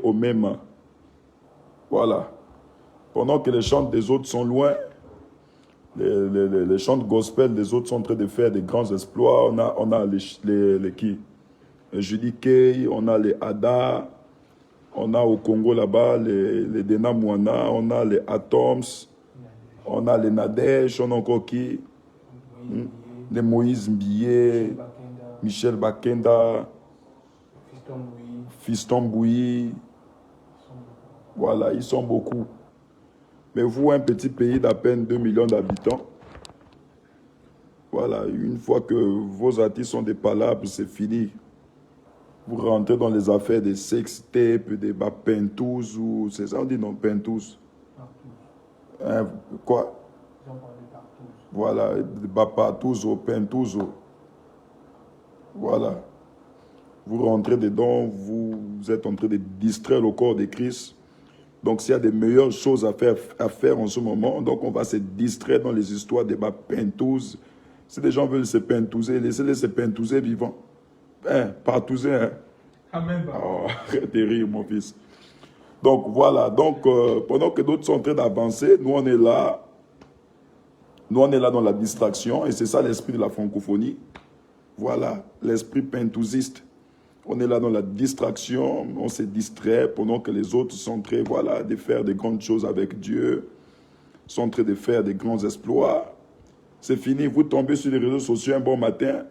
au même. Voilà. Pendant que les chants des autres sont loin, les chants de gospel des autres sont en train de faire des grands exploits. On a les qui? Les Judy Kay, on a les Ada, on a au Congo là-bas les Dena Mouana, on a les Atoms, on a les Nadège, on a encore qui? Les Moïse Mbié, Michel Bakenda, Fiston Bouyi. Voilà, ils sont beaucoup. Mais vous, un petit pays d'à peine 2 millions d'habitants, voilà, une fois que vos artistes sont des palabres, c'est fini. Vous rentrez dans les affaires des sextapes, des pentous, ou c'est ça on dit non, pentous. Hein, quoi? Voilà, des partous ou pentous. Voilà. Vous rentrez dedans, vous êtes en train de distraire le corps de Christ. Donc, s'il y a des meilleures choses à faire en ce moment, donc on va se distraire dans les histoires des pentous. Si les gens veulent se pentouser, laissez-les se pentouser vivants. Hein, partouser, hein. Amen. Oh, arrête de rire, mon fils. Donc, voilà. Donc, pendant que d'autres sont en train d'avancer, nous, on est là. Nous, on est là dans la distraction. Et c'est ça l'esprit de la francophonie. Voilà, l'esprit pentousiste. On est là dans la distraction, on se distrait pendant que les autres sont en train, voilà, de faire des grandes choses avec Dieu, sont en train de faire des grands exploits. C'est fini, vous tombez sur les réseaux sociaux un bon matin,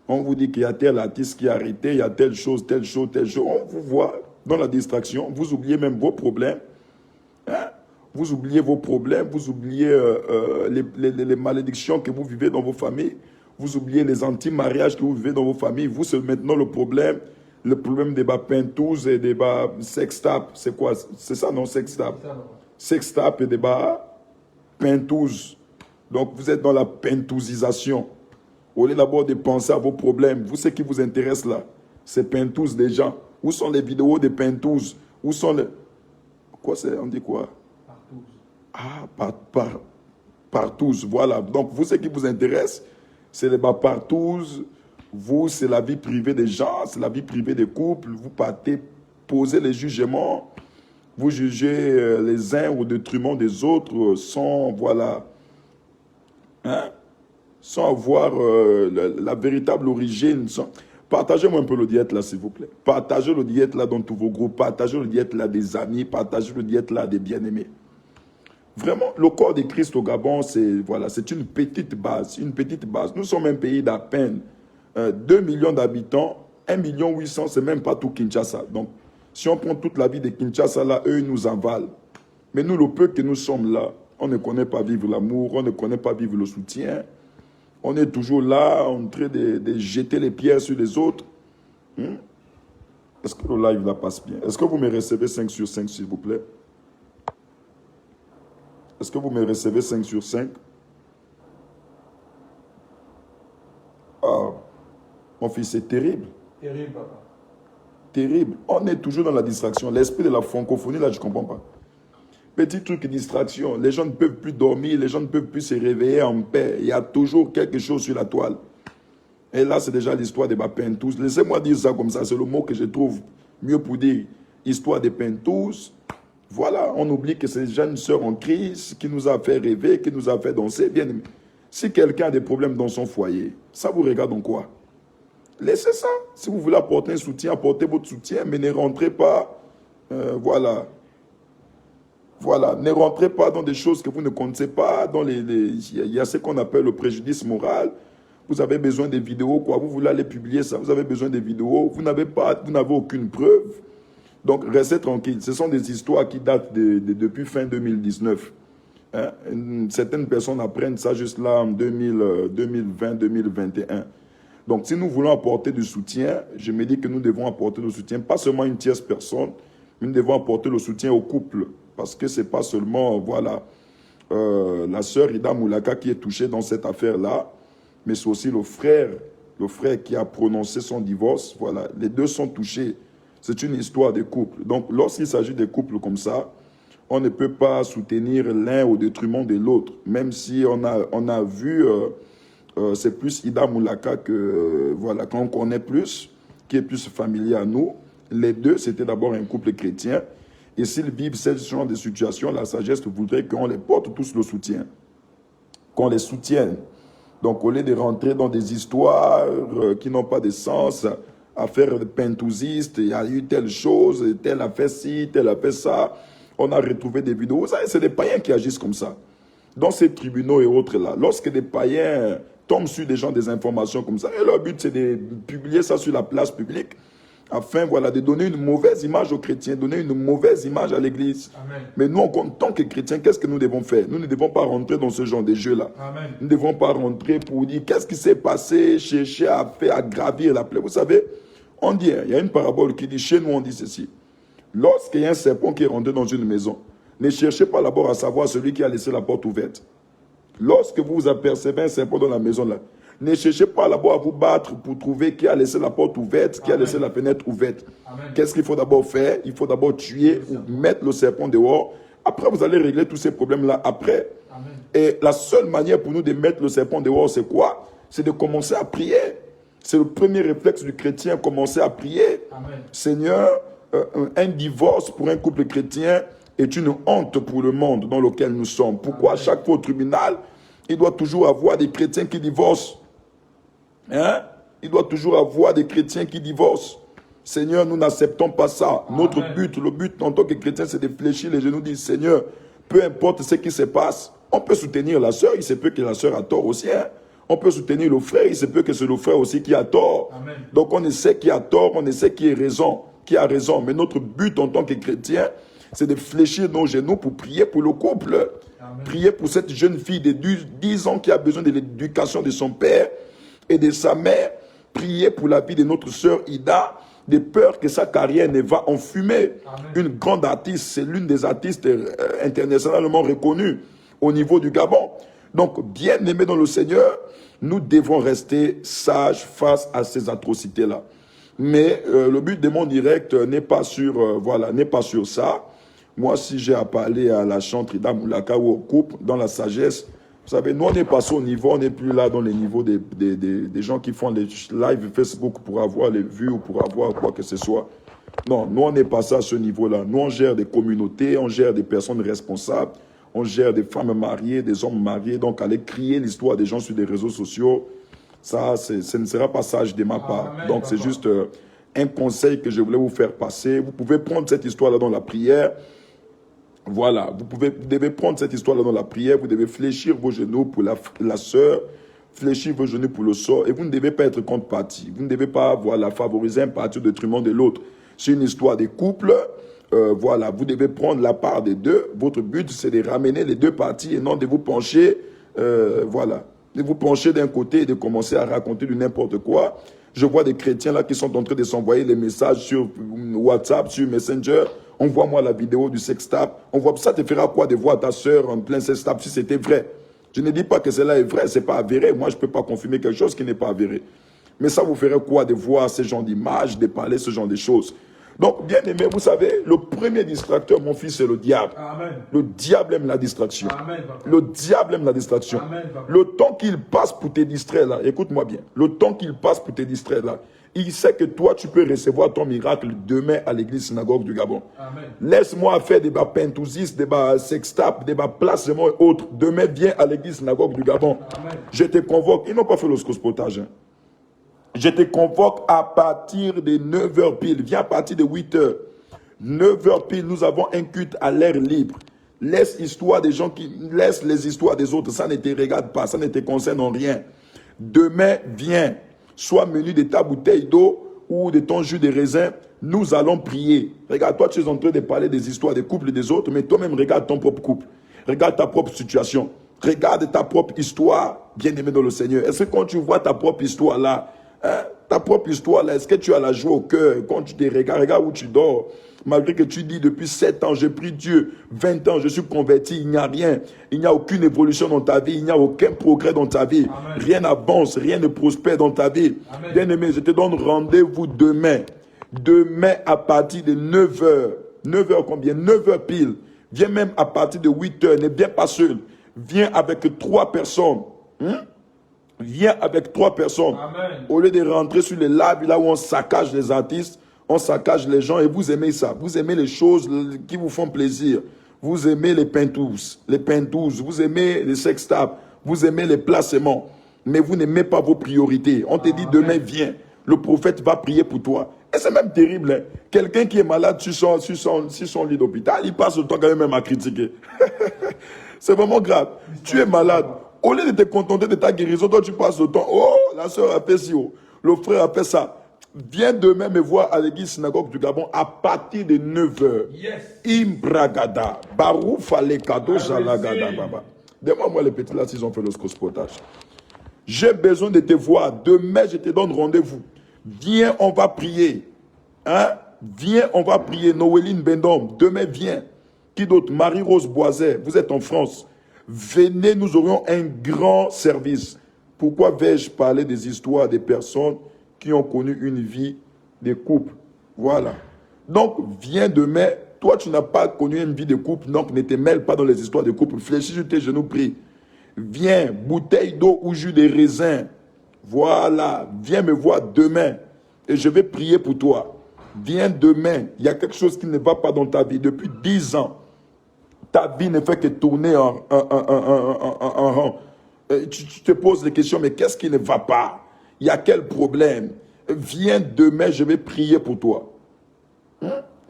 on vous dit qu'il y a tel artiste qui est arrêté, il y a telle chose, telle chose, telle chose. On vous voit dans la distraction, vous oubliez même vos problèmes. Hein? Vous oubliez vos problèmes, vous oubliez les malédictions que vous vivez dans vos familles. Vous oubliez les anti-mariages que vous vivez dans vos familles. Vous, c'est maintenant le problème des pentous et des sextapes. C'est quoi? C'est ça, non, sextape? Sextape et des pentous. Donc, vous êtes dans la pentousisation. Au lieu d'abord de penser à vos problèmes, vous, ce qui vous intéresse là, c'est pentous des gens. Où sont les vidéos des pentous? Où sont les... Quoi c'est? On dit quoi? Partous, voilà. Donc, vous, ce qui vous intéresse, c'est les partous. Vous, c'est la vie privée des gens, c'est la vie privée des couples. Vous partez poser les jugements. Vous jugez les uns au détriment des autres sans, voilà, hein, sans avoir la véritable origine. Partagez-moi un peu le diète là, s'il vous plaît. Partagez le diète là dans tous vos groupes. Partagez le diète là des amis. Partagez le diète là des bien-aimés. Vraiment, le corps de Christ au Gabon, c'est voilà, une petite base, une petite base. Nous sommes un pays d'à peine 2 millions d'habitants, 1,8 million, c'est même pas tout Kinshasa. Donc, si on prend toute la vie de Kinshasa, là, eux, ils nous avalent. Mais nous, le peu que nous sommes là, on ne connaît pas vivre l'amour, on ne connaît pas vivre le soutien. On est toujours là, en train de jeter les pierres sur les autres. Est-ce que le live là passe bien? Est-ce que vous me recevez 5 sur 5, s'il vous plaît? Est-ce que vous me recevez 5 sur 5? Ah, mon fils, c'est terrible. Terrible, papa. Terrible. On est toujours dans la distraction. L'esprit de la francophonie, là, je ne comprends pas. Petit truc de distraction. Les gens ne peuvent plus dormir, les gens ne peuvent plus se réveiller en paix. Il y a toujours quelque chose sur la toile. Et là, c'est déjà l'histoire des pentous. Laissez-moi dire ça comme ça. C'est le mot que je trouve mieux pour dire histoire des pentous. Voilà, on oublie que c'est déjà une sœur en crise qui nous a fait rêver, qui nous a fait danser. Bien aimé. Si quelqu'un a des problèmes dans son foyer, ça vous regarde en quoi? Laissez ça. Si vous voulez apporter un soutien, apportez votre soutien, mais ne rentrez pas, voilà. Voilà, ne rentrez pas dans des choses que vous ne connaissez pas. Il y a ce qu'on appelle le préjudice moral. Vous avez besoin des vidéos, quoi. Vous voulez aller publier ça, vous avez besoin des vidéos. Vous n'avez aucune preuve. Donc, restez tranquille. Ce sont des histoires qui datent depuis fin 2019. Hein? Certaines personnes apprennent ça juste là en 2020-2021. Donc, si nous voulons apporter du soutien, je me dis que nous devons apporter le soutien, pas seulement à une tierce personne, mais nous devons apporter le soutien au couple. Parce que ce n'est pas seulement, voilà, la sœur Ida Moulaka qui est touchée dans cette affaire-là, mais c'est aussi le frère qui a prononcé son divorce. Voilà, les deux sont touchés. C'est une histoire de couple. Donc, lorsqu'il s'agit de couples comme ça, on ne peut pas soutenir l'un au détriment de l'autre. Même si on a vu, c'est plus Ida Moulaka que, voilà, qu'on connaît plus, qui est plus familier à nous. Les deux, c'était d'abord un couple chrétien. Et s'ils vivent ce genre de situation, la sagesse voudrait qu'on les porte tous le soutien. Qu'on les soutienne. Donc, au lieu de rentrer dans des histoires qui n'ont pas de sens, à faire de pentouzistes, il y a eu telle chose, tel a fait ci, tel a fait ça. On a retrouvé des vidéos. Vous savez, c'est des païens qui agissent comme ça. Dans ces tribunaux et autres-là, lorsque des païens tombent sur des gens des informations comme ça, et leur but, c'est de publier ça sur la place publique, afin voilà, de donner une mauvaise image aux chrétiens, donner une mauvaise image à l'Église. Mais nous, en tant que chrétiens, qu'est-ce que nous devons faire? Nous ne devons pas rentrer dans ce genre de jeu-là. Nous ne devons pas rentrer pour dire qu'est-ce qui s'est passé, chercher à faire, à gravir la plaie. Vous savez, on dit, il y a une parabole qui dit, chez nous, on dit ceci. Lorsqu'il y a un serpent qui est rentré dans une maison, ne cherchez pas d'abord à savoir celui qui a laissé la porte ouverte. Lorsque vous apercevez un serpent dans la maison, là, ne cherchez pas d'abord à vous battre pour trouver qui a laissé la porte ouverte, qui a laissé la fenêtre ouverte. Qu'est-ce qu'il faut d'abord faire? Il faut d'abord tuer ou mettre le serpent dehors. Après, vous allez régler tous ces problèmes-là après. Amen. Et la seule manière pour nous de mettre le serpent dehors, c'est quoi? C'est de commencer à prier. C'est le premier réflexe du chrétien, commencer à prier. Amen. Seigneur, un divorce pour un couple chrétien est une honte pour le monde dans lequel nous sommes. Pourquoi à chaque fois au tribunal, il doit toujours avoir des chrétiens qui divorcent? Hein? Il doit toujours avoir des chrétiens qui divorcent. Seigneur, nous n'acceptons pas ça. Amen. Notre but, le but en tant que chrétien, c'est de fléchir les genoux, dire Seigneur, peu importe ce qui se passe, on peut soutenir la sœur, il se peut que la sœur a tort aussi. Hein? On peut soutenir le frère, il se peut que c'est le frère aussi qui a tort. Amen. Donc on essaie qui a tort, on essaie qui a raison. Mais notre but en tant que chrétien, c'est de fléchir nos genoux pour prier pour le couple. Amen. Prier pour cette jeune fille de 10 ans qui a besoin de l'éducation de son père et de sa mère. Prier pour la vie de notre sœur Ida, de peur que sa carrière ne va en fumée. Amen. Une grande artiste, c'est l'une des artistes internationalement reconnues au niveau du Gabon. Donc, bien aimés dans le Seigneur, nous devons rester sages face à ces atrocités-là. Mais le but de mon direct n'est pas sur, n'est pas sur ça. Moi, si j'ai à parler à la chantre Ida Moulaka ou au couple, dans la sagesse, vous savez, nous, on est passé au niveau, on n'est plus là dans les niveaux des gens qui font les lives Facebook pour avoir les vues ou pour avoir quoi que ce soit. Non, nous, on n'est pas à ce niveau-là. Nous, on gère des communautés, on gère des personnes responsables, on gère des femmes mariées, des hommes mariés. Donc, aller crier l'histoire des gens sur des réseaux sociaux, ça, ce ne sera pas sage de ma part. Amen, donc, c'est juste un conseil que je voulais vous faire passer. Vous pouvez prendre cette histoire-là dans la prière. Voilà, vous devez prendre cette histoire-là dans la prière, vous devez fléchir vos genoux pour la sœur, fléchir vos genoux pour le sort, et vous ne devez pas être contre parti. Vous ne devez pas favoriser un parti au détriment de l'autre. C'est une histoire de couple, vous devez prendre la part des deux. Votre but, c'est de ramener les deux parties et non de vous pencher, de vous pencher d'un côté et de commencer à raconter du n'importe quoi. Je vois des chrétiens là qui sont en train de s'envoyer les messages sur WhatsApp, sur Messenger. Envoie-moi la vidéo du sextape. Ça te fera quoi de voir ta soeur en plein sextape si c'était vrai? Je ne dis pas que cela est vrai, c'est pas avéré. Moi, je ne peux pas confirmer quelque chose qui n'est pas avéré. Mais ça vous ferait quoi de voir ce genre d'images, de parler ce genre de choses? Donc, bien aimé, vous savez, le premier distracteur, mon fils, c'est le diable. Amen. Le diable aime la distraction. Amen, le diable aime la distraction. Amen, le temps qu'il passe pour te distraire là, écoute-moi bien, le temps qu'il passe pour te distraire là, il sait que toi, tu peux recevoir ton miracle demain à l'église synagogue du Gabon. Laisse-moi faire des pentouzistes, des sextapes, des placements et autres. Demain, viens à l'église synagogue du Gabon. Amen. Je te convoque. Ils n'ont pas fait le scospotage. Hein. Je te convoque à partir de 9h pile. Viens à partir de 8h. 9h pile, nous avons un culte à l'air libre. Laisse les histoires des autres. Ça ne te regarde pas. Ça ne te concerne en rien. Demain, viens. Sois menu de ta bouteille d'eau ou de ton jus de raisin. Nous allons prier. Regarde, toi, tu es en train de parler des histoires des couples des autres, mais toi-même, regarde ton propre couple. Regarde ta propre situation. Regarde ta propre histoire, bien-aimé dans le Seigneur. Est-ce que quand tu vois ta propre histoire là, est-ce que tu as la joie au cœur quand tu te regarde où tu dors? Malgré que tu dis depuis 7 ans, j'ai pris Dieu, 20 ans, je suis converti, il n'y a rien. Il n'y a aucune évolution dans ta vie, il n'y a aucun progrès dans ta vie. Amen. Rien n'avance, rien ne prospère dans ta vie. Bien-aimé, je te donne rendez-vous demain. Demain à partir de 9h. 9h combien? 9h pile. Viens même à partir de 8h, ne viens pas seul. Viens avec 3 personnes. Viens avec 3 personnes. Amen. Au lieu de rentrer sur les lives là où on saccage les artistes, On saccage les gens et vous aimez ça. Vous aimez les choses qui vous font plaisir. Vous aimez les pentous, vous aimez les sextapes, vous aimez les placements. Mais vous n'aimez pas vos priorités. On te dit demain, viens. Le prophète va prier pour toi. Et c'est même terrible. Hein? Quelqu'un qui est malade sur son lit d'hôpital, il passe le temps quand même à critiquer. C'est vraiment grave. Tu es malade. Au lieu de te contenter de ta guérison, toi tu passes le temps. Oh, la soeur a fait ci. Oh. Le frère a fait ça. Viens demain me voir à l'église synagogue du Gabon à partir de 9h. Yes. Imbragada. Barou fale kado jalagada baba. Demande-moi les petits là s'ils ont fait le scospotage. J'ai besoin de te voir. Demain, je te donne rendez-vous. Viens, on va prier. Hein? Viens, on va prier. Noéline Bendom, demain, viens. Qui d'autre? Marie-Rose Boiset, vous êtes en France. Venez, nous aurions un grand service. Pourquoi vais-je parler des histoires des personnes qui ont connu une vie de couple? Voilà. Donc, viens demain. Toi, tu n'as pas connu une vie de couple, donc ne te mêle pas dans les histoires de couple. Fléchis sur tes genoux, prie. Viens, bouteille d'eau ou jus de raisin. Voilà, viens me voir demain et je vais prier pour toi. Viens demain, il y a quelque chose qui ne va pas dans ta vie. Depuis 10 ans, ta vie ne fait que tourner en rond. Tu te poses des questions, mais qu'est-ce qui ne va pas? Il y a quel problème? Viens demain, je vais prier pour toi.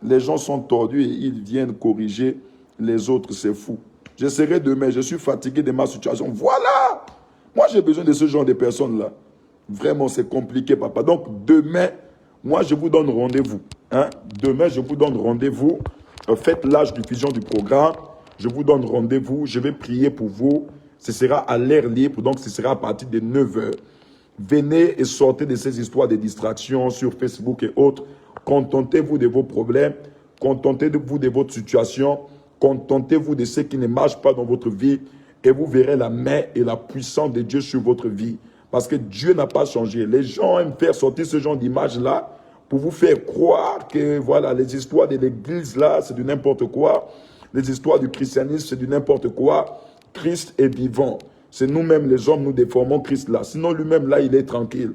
Les gens sont tordus et ils viennent corriger les autres, c'est fou. Je serai demain, je suis fatigué de ma situation. Voilà! Moi, j'ai besoin de ce genre de personnes-là. Vraiment, c'est compliqué, papa. Donc, demain, moi, je vous donne rendez-vous. Hein? Demain, je vous donne rendez-vous. Faites l'âge diffusion du programme. Je vous donne rendez-vous. Je vais prier pour vous. Ce sera à l'air libre, donc ce sera à partir de 9h. Venez et sortez de ces histoires de distractions sur Facebook et autres. Contentez-vous de vos problèmes. Contentez-vous de votre situation. Contentez-vous de ce qui ne marche pas dans votre vie et vous verrez la main et la puissance de Dieu sur votre vie. Parce que Dieu n'a pas changé. Les gens aiment faire sortir ce genre d'image-là pour vous faire croire que voilà, les histoires de l'église là, c'est du n'importe quoi. Les histoires du christianisme, c'est du n'importe quoi. Christ est vivant. C'est nous-mêmes les hommes, nous déformons Christ là. Sinon lui-même là, il est tranquille.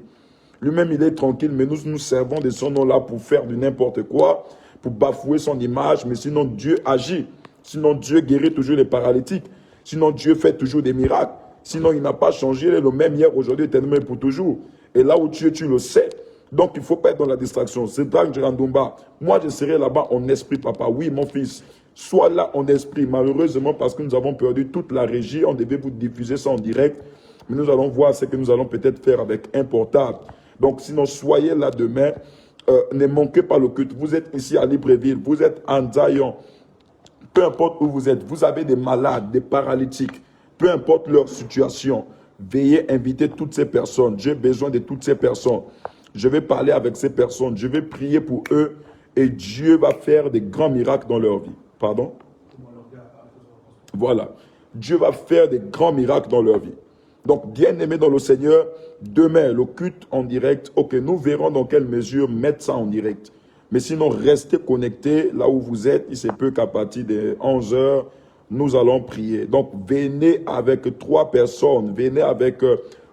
Lui-même, il est tranquille, mais nous servons de son nom là pour faire du n'importe quoi, pour bafouer son image. Mais sinon, Dieu agit. Sinon, Dieu guérit toujours les paralytiques. Sinon, Dieu fait toujours des miracles. Sinon, il n'a pas changé. Il est le même hier, aujourd'hui, éternellement et pour toujours. Et là où tu es, tu le sais. Donc, il ne faut pas être dans la distraction. C'est Drang Djerandumba. Moi, je serai là-bas en esprit, papa. Oui, mon fils. Sois là en esprit. Malheureusement, parce que nous avons perdu toute la régie, on devait vous diffuser ça en direct. Mais nous allons voir ce que nous allons peut-être faire avec un portable. Donc, sinon, soyez là demain. Ne manquez pas le culte. Vous êtes ici à Libreville. Vous êtes en Zion. Peu importe où vous êtes, vous avez des malades, des paralytiques, peu importe leur situation, veuillez inviter toutes ces personnes. J'ai besoin de toutes ces personnes. Je vais parler avec ces personnes, je vais prier pour eux et Dieu va faire des grands miracles dans leur vie. Pardon? Voilà. Dieu va faire des grands miracles dans leur vie. Donc, bien aimé dans le Seigneur, demain, le culte en direct, ok, nous verrons dans quelle mesure mettre ça en direct. Mais sinon, restez connectés là où vous êtes. Il se peut qu'à partir de 11h, nous allons prier. Donc, venez avec 3 personnes. Venez avec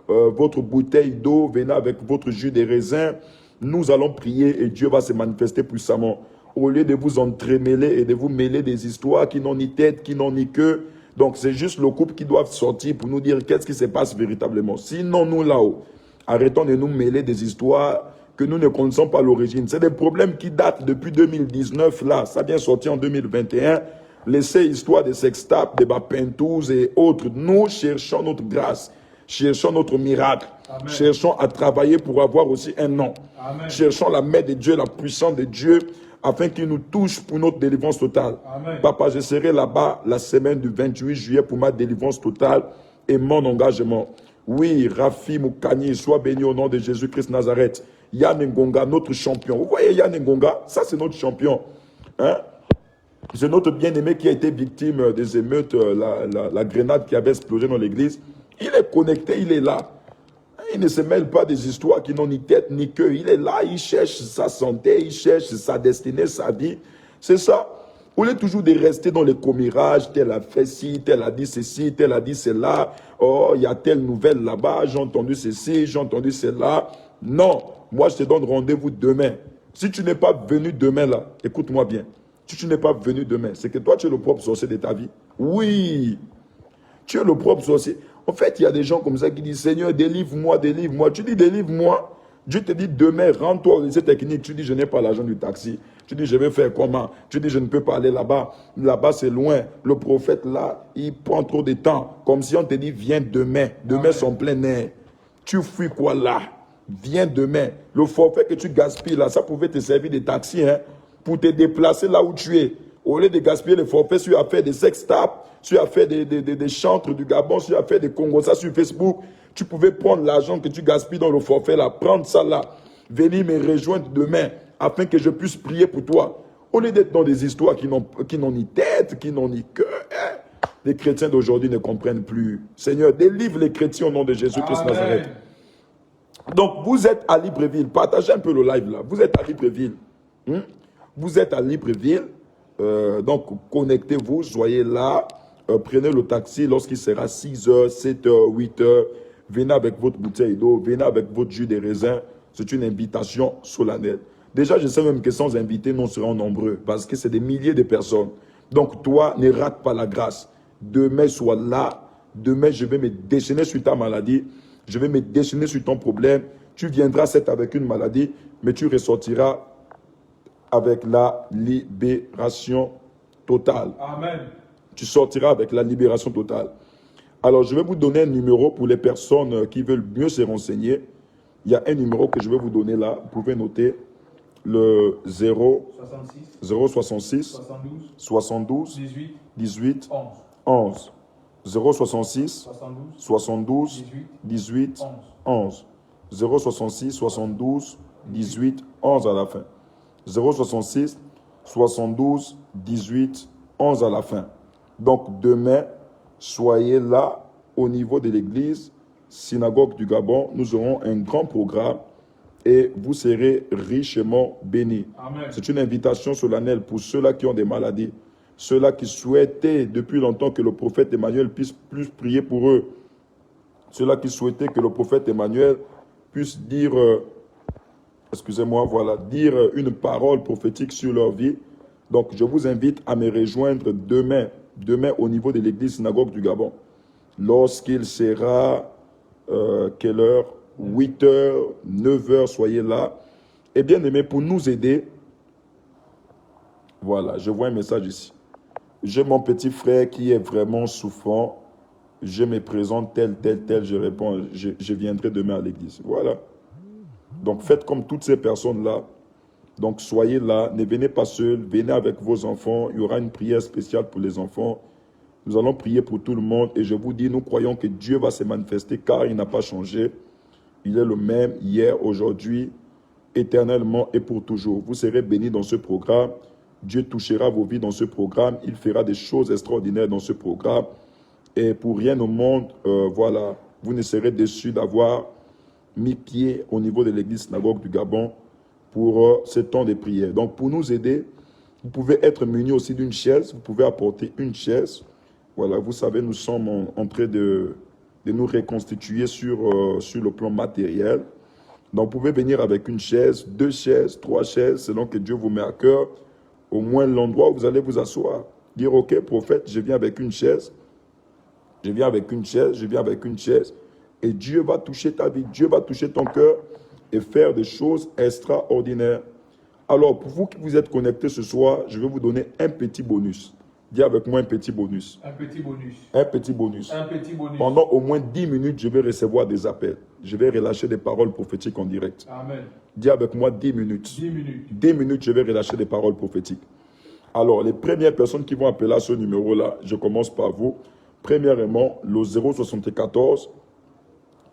votre bouteille d'eau. Venez avec votre jus de raisin. Nous allons prier et Dieu va se manifester puissamment. Au lieu de vous entremêler et de vous mêler des histoires qui n'ont ni tête, qui n'ont ni queue. Donc, c'est juste le couple qui doit sortir pour nous dire qu'est-ce qui se passe véritablement. Sinon, nous là-haut, arrêtons de nous mêler des histoires que nous ne connaissons pas l'origine. C'est des problèmes qui datent depuis 2019, là. Ça vient sortir en 2021. Laissez l'histoire des sextapes, des bapentous et autres. Nous cherchons notre grâce. Cherchons notre miracle. Amen. Cherchons à travailler pour avoir aussi un nom. Amen. Cherchons la main de Dieu, la puissance de Dieu, afin qu'il nous touche pour notre délivrance totale. Amen. Papa, je serai là-bas la semaine du 28 juillet pour ma délivrance totale et mon engagement. Oui, Rafi Moukani, sois béni au nom de Jésus-Christ Nazareth. Yann Ngonga, notre champion. Vous voyez Yann Ngonga, ça c'est notre champion. Hein? C'est notre bien-aimé qui a été victime des émeutes, la grenade qui avait explosé dans l'église. Il est connecté, il est là. Il ne se mêle pas des histoires qui n'ont ni tête ni queue. Il est là, il cherche sa santé, il cherche sa destinée, sa vie. C'est ça. Au lieu toujours de rester dans les commérages, tel a fait ci, tel a dit ceci, tel a dit cela. Oh, il y a telle nouvelle là-bas, j'ai entendu ceci, j'ai entendu cela. Non, moi je te donne rendez-vous demain. Si tu n'es pas venu demain là, écoute-moi bien. Si tu n'es pas venu demain, c'est que toi tu es le propre sorcier de ta vie. Oui, tu es le propre sorcier. En fait, il y a des gens comme ça qui disent, Seigneur, délivre-moi, délivre-moi. Tu dis, délivre-moi. Dieu te dit, demain, rends-toi au lycée technique. Tu dis, je n'ai pas l'argent du taxi. Tu dis, je vais faire comment? Tu dis, je ne peux pas aller là-bas. Là-bas, c'est loin. Le prophète, là, il prend trop de temps. Comme si on te dit, viens demain. Demain, son plein air. Tu fuis quoi là? Viens demain. Le forfait que tu gaspilles là, ça pouvait te servir de taxi, hein, pour te déplacer là où tu es. Au lieu de gaspiller le forfait sur affaire des sex tapes, sur affaire des chantres du Gabon, sur affaire des Congos, ça sur Facebook, tu pouvais prendre l'argent que tu gaspilles dans le forfait là, prendre ça là, venir me rejoindre demain, afin que je puisse prier pour toi. Au lieu d'être dans des histoires qui n'ont ni tête, qui n'ont ni cœur, hein, les chrétiens d'aujourd'hui ne comprennent plus. Seigneur, délivre les chrétiens au nom de Jésus-Christ de Nazareth. Donc, vous êtes à Libreville. Partagez un peu le live là. Vous êtes à Libreville. Vous êtes à Libreville. Donc, connectez-vous, soyez là. Prenez le taxi lorsqu'il sera 6h, 7h, 8h. Venez avec votre bouteille d'eau. Venez avec votre jus de raisin. C'est une invitation solennelle. Déjà, je sais même que sans inviter, nous serons nombreux. Parce que c'est des milliers de personnes. Donc, toi, ne rate pas la grâce. Demain, sois là. Demain, je vais me déchaîner sur ta maladie. Je vais me déchaîner sur ton problème. Tu viendras certes avec une maladie, mais tu ressortiras avec la libération totale. Amen. Tu sortiras avec la libération totale. Alors, je vais vous donner un numéro pour les personnes qui veulent mieux se renseigner. Il y a un numéro que je vais vous donner là. Vous pouvez noter le 066 72 18 11. 066 72 18 11. 066 72 18 11 à la fin. 066 72 18 11 à la fin. Donc demain, soyez là au niveau de l'église synagogue du Gabon. Nous aurons un grand programme et vous serez richement bénis. C'est une invitation solennelle pour ceux-là qui ont des maladies. Ceux-là qui souhaitaient depuis longtemps que le prophète Emmanuel puisse plus prier pour eux. Ceux-là qui souhaitaient que le prophète Emmanuel puisse dire, dire une parole prophétique sur leur vie. Donc, je vous invite à me rejoindre demain au niveau de l'église synagogue du Gabon. Lorsqu'il sera, quelle heure? 8h, 9h, soyez là. Et bien aimé, pour nous aider, voilà, je vois un message ici. J'ai mon petit frère qui est vraiment souffrant. Je me présente tel. Je réponds, je viendrai demain à l'église. Voilà. Donc, faites comme toutes ces personnes-là. Donc, soyez là. Ne venez pas seuls. Venez avec vos enfants. Il y aura une prière spéciale pour les enfants. Nous allons prier pour tout le monde. Et je vous dis, nous croyons que Dieu va se manifester car il n'a pas changé. Il est le même hier, aujourd'hui, éternellement et pour toujours. Vous serez bénis dans ce programme. Dieu touchera vos vies dans ce programme. Il fera des choses extraordinaires dans ce programme. Et pour rien au monde, voilà, vous ne serez déçus d'avoir mis pied au niveau de l'église synagogue du Gabon pour ce temps de prière. Donc, pour nous aider, vous pouvez être munis aussi d'une chaise. Vous pouvez apporter une chaise. Voilà, vous savez, nous sommes en train de nous reconstituer sur le plan matériel. Donc, vous pouvez venir avec une chaise, 2 chaises, 3 chaises, selon que Dieu vous met à cœur. Au moins l'endroit où vous allez vous asseoir. Dire, ok, prophète, je viens avec une chaise. Je viens avec une chaise. Et Dieu va toucher ta vie. Dieu va toucher ton cœur et faire des choses extraordinaires. Alors, pour vous qui vous êtes connectés ce soir, je vais vous donner un petit bonus. Dis avec moi un petit bonus. Un petit bonus. Un petit bonus. Un petit bonus. Pendant au moins 10 minutes, je vais recevoir des appels. Je vais relâcher des paroles prophétiques en direct. Amen. Dis avec moi 10 minutes. 10 minutes. 10 minutes, je vais relâcher des paroles prophétiques. Alors, les premières personnes qui vont appeler à ce numéro-là, je commence par vous. Premièrement, le 074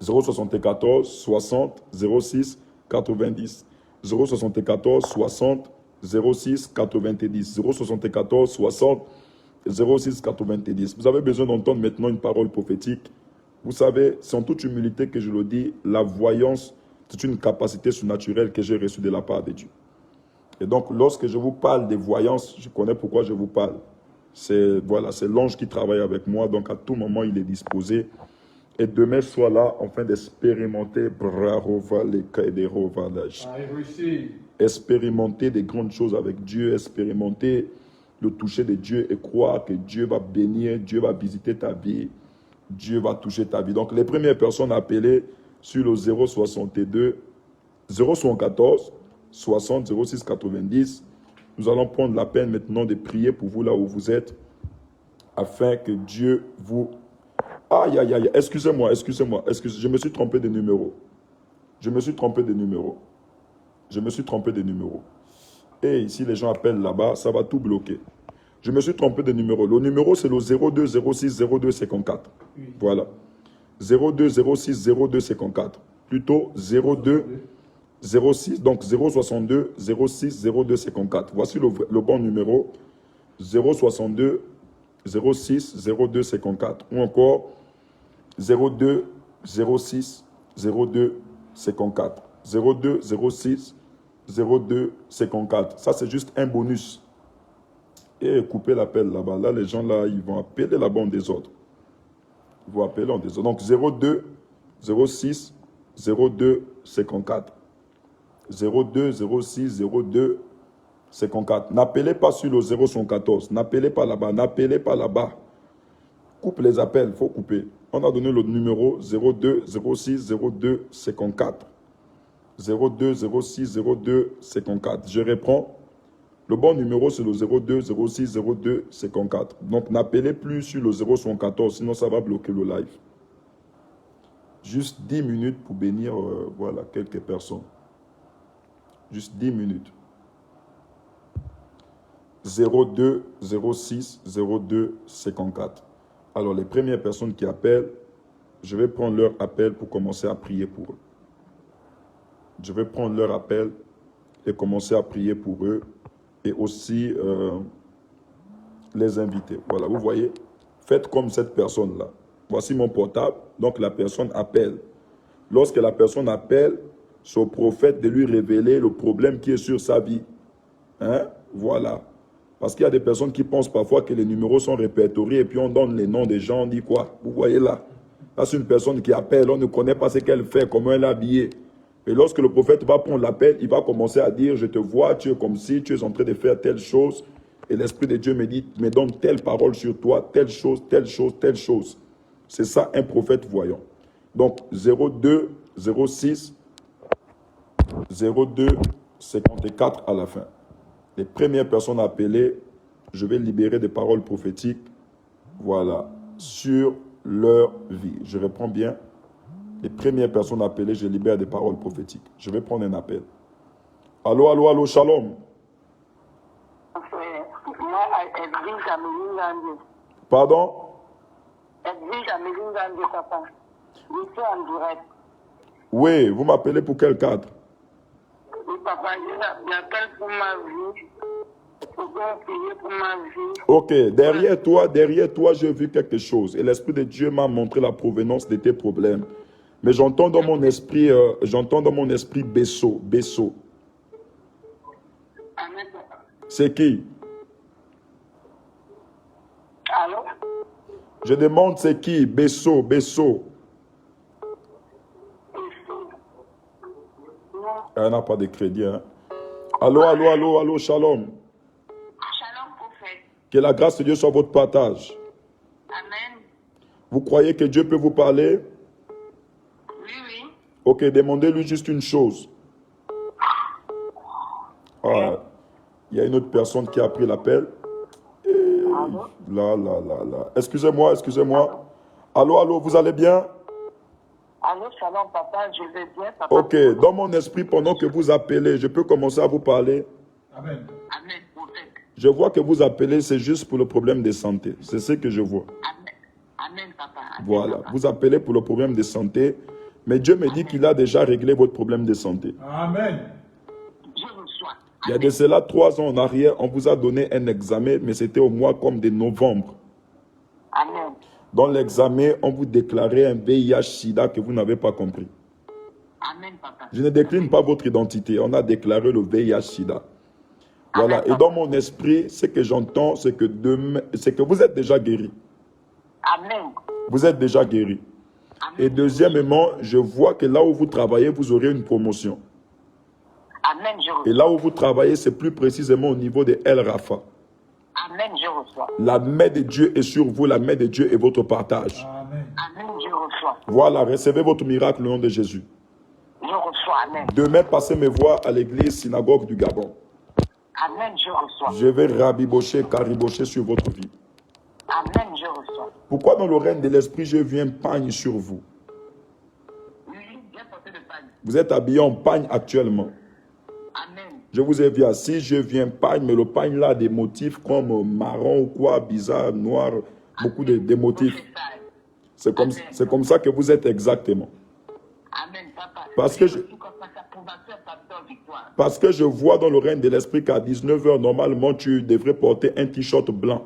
60 06 90. 074 60 06 90. 074 60 06 90. Vous avez besoin d'entendre maintenant une parole prophétique. Vous savez, c'est en toute humilité que je le dis, la voyance, c'est une capacité surnaturelle que j'ai reçue de la part de Dieu. Et donc, lorsque je vous parle de voyance, je connais pourquoi je vous parle. C'est l'ange qui travaille avec moi, donc à tout moment, il est disposé. Et demain, sois là, afin d'expérimenter expérimenter des grandes choses avec Dieu, expérimenter le toucher de Dieu et croire que Dieu va bénir, Dieu va visiter ta vie, Dieu va toucher ta vie. Donc, les premières personnes appelées sur le 062, 074, 60, 06, 90, nous allons prendre la peine maintenant de prier pour vous là où vous êtes, afin que Dieu vous... Aïe, aïe, aïe, excusez-moi, je me suis trompé de numéro. Je me suis trompé de numéro. Et ici, les gens appellent là-bas, ça va tout bloquer. Je me suis trompé de numéro. Le numéro, c'est le 02 06 02 54. Oui. Voilà. 02 06 02 54. Plutôt 02 06, donc 062 06 02 54. Voici le bon numéro. 062 06 02 54. Ou encore 02 06 02 54. 02 06 02 54. Ça, c'est juste un bonus. Et coupez l'appel là-bas. Là, les gens, là, ils vont appeler là-bas en désordre. Ils vont appeler en désordre. Donc, 02 06 02 54. 02 06 02 54. N'appelez pas sur le 014. N'appelez pas là-bas. N'appelez pas là-bas. Coupe les appels. Il faut couper. On a donné le numéro 02 06 02 54. 02 06 02 54. Je reprends. Le bon numéro, c'est le 02 06 02 54. Donc, n'appelez plus sur le 014, sinon ça va bloquer le live. Juste 10 minutes pour bénir voilà, quelques personnes. Juste 10 minutes. 02 06 02 54. Alors, les premières personnes qui appellent, je vais prendre leur appel pour commencer à prier pour eux. Je vais prendre leur appel et commencer à prier pour eux. Et aussi les inviter. Voilà, vous voyez, faites comme cette personne-là. Voici mon portable, donc la personne appelle. Lorsque la personne appelle, c'est au prophète de lui révéler le problème qui est sur sa vie. Hein? Voilà. Parce qu'il y a des personnes qui pensent parfois que les numéros sont répertoriés et puis on donne les noms des gens, on dit quoi? Vous voyez là. Là, c'est une personne qui appelle, on ne connaît pas ce qu'elle fait, comment elle est habillée. Et lorsque le prophète va prendre l'appel, il va commencer à dire, je te vois, tu es comme si tu es en train de faire telle chose. Et l'Esprit de Dieu me dit, me donne telle parole sur toi, telle chose, telle chose, telle chose. C'est ça un prophète voyant. Donc 02 06 02 54 à la fin. Les premières personnes appelées, je vais libérer des paroles prophétiques, voilà, sur leur vie. Je reprends bien. Les premières personnes appelées, je libère des paroles prophétiques. Je vais prendre un appel. Allô, allô, allô, shalom. Pardon? Oui, vous m'appelez pour quel cadre? Oui, papa, j'appelle pour ma vie. Pour ma vie. Ok, derrière toi, j'ai vu quelque chose. Et l'Esprit de Dieu m'a montré la provenance de tes problèmes. Mais j'entends dans mon esprit, Besso. Amen. C'est qui? Allô? Je demande c'est qui? Besso. Elle n'a pas de crédit. Hein? Allô, shalom. Shalom, prophète. Que la grâce de Dieu soit votre partage. Amen. Vous croyez que Dieu peut vous parler? Oui. Ok, demandez-lui juste une chose. Ah, il y a une autre personne qui a pris l'appel. Là. Excusez-moi. Allô, vous allez bien? Allô, shalom, papa, je vais bien, papa. Ok, dans mon esprit, pendant que vous appelez, je peux commencer à vous parler. Amen, prophète. Je vois que vous appelez, c'est juste pour le problème de santé. C'est ce que je vois. Amen, papa. Voilà, vous appelez pour le problème de santé, mais Dieu me dit qu'il a déjà réglé votre problème de santé. Amen. Dieu vous soit. Il y a de cela 3 ans en arrière, on vous a donné un examen, mais c'était au mois comme de novembre. Amen. Dans l'examen, on vous déclarait un VIH-Sida que vous n'avez pas compris. Amen, papa. Je ne décline pas votre identité. On a déclaré le VIH-Sida. Voilà. Amen, et dans mon esprit, ce que j'entends, c'est que vous êtes déjà guéri. Amen. Vous êtes déjà guéri. Amen. Et deuxièmement, je vois que là où vous travaillez, vous aurez une promotion. Amen, je Et reçois. là où vous travaillez, c'est plus précisément au niveau de El Rafa. Amen, je reçois. La main de Dieu est sur vous, la main de Dieu est votre partage. Amen. Amen, je reçois. Voilà, recevez votre miracle au nom de Jésus. Je reçois. Amen. Demain, passez me voir à l'église synagogue du Gabon. Amen, je reçois. Je vais rabibocher, caribocher sur votre vie. Amen, je reçois. Pourquoi dans le règne de l'esprit, je viens pagne sur vous? Oui, viens porter le pagne. Vous êtes habillé en pagne actuellement. Amen. Je vous ai vu assis, je viens pagne, mais le pagne là a des motifs comme marron ou quoi, bizarre, noir, beaucoup de motifs. C'est comme ça que vous êtes exactement. Amen, papa. Parce que parce que je vois dans le règne de l'esprit qu'à 19 h, normalement, tu devrais porter un t-shirt blanc.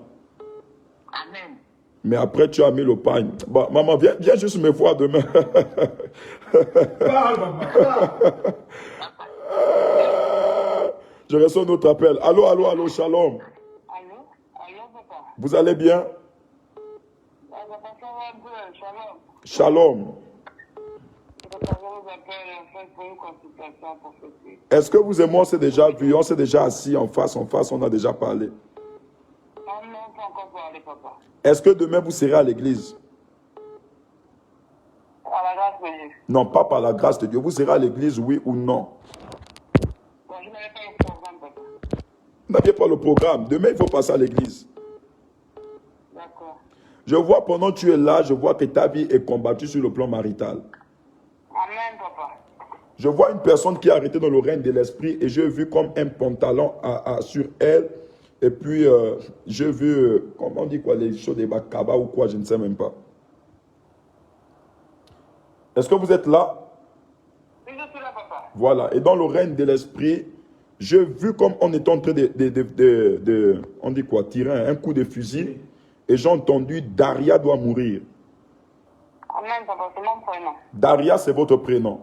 Amen. Mais après, tu as mis le pagne. Bon, maman, viens juste me voir demain. Parle, maman, parle. Je reçois notre appel. Allô, allô, allô, shalom. Allô? Allô, papa? Vous allez bien? Papa, ça va un peu, shalom. Shalom. Papa, je vous appelle en fait pour une consultation prophétique. Est-ce que vous et moi, on s'est déjà vu, on s'est déjà assis en face, on a déjà parlé? Ah non, pas encore parlé, papa. Est-ce que demain, vous serez à l'église? À la grâce de Dieu. Non, pas par la grâce de Dieu. Vous serez à l'église, oui ou non? Bon, je n'avais pas le programme, papa. Vous n'aviez pas le programme. Demain, il faut passer à l'église. D'accord. Je vois pendant que tu es là, je vois que ta vie est combattue sur le plan marital. Amen, papa. Je vois une personne qui est arrêtée dans le règne de l'esprit et j'ai vu comme un pantalon sur elle. Et puis, j'ai vu, comment on dit quoi, les choses des bakaba ou quoi, je ne sais même pas. Est-ce que vous êtes là? Oui, je suis là, papa. Voilà. Et dans le règne de l'esprit, j'ai vu comme on est en train on dit quoi, tirer un coup de fusil. Et j'ai entendu, Daria doit mourir. Amen, papa, c'est mon prénom. Daria, c'est votre prénom.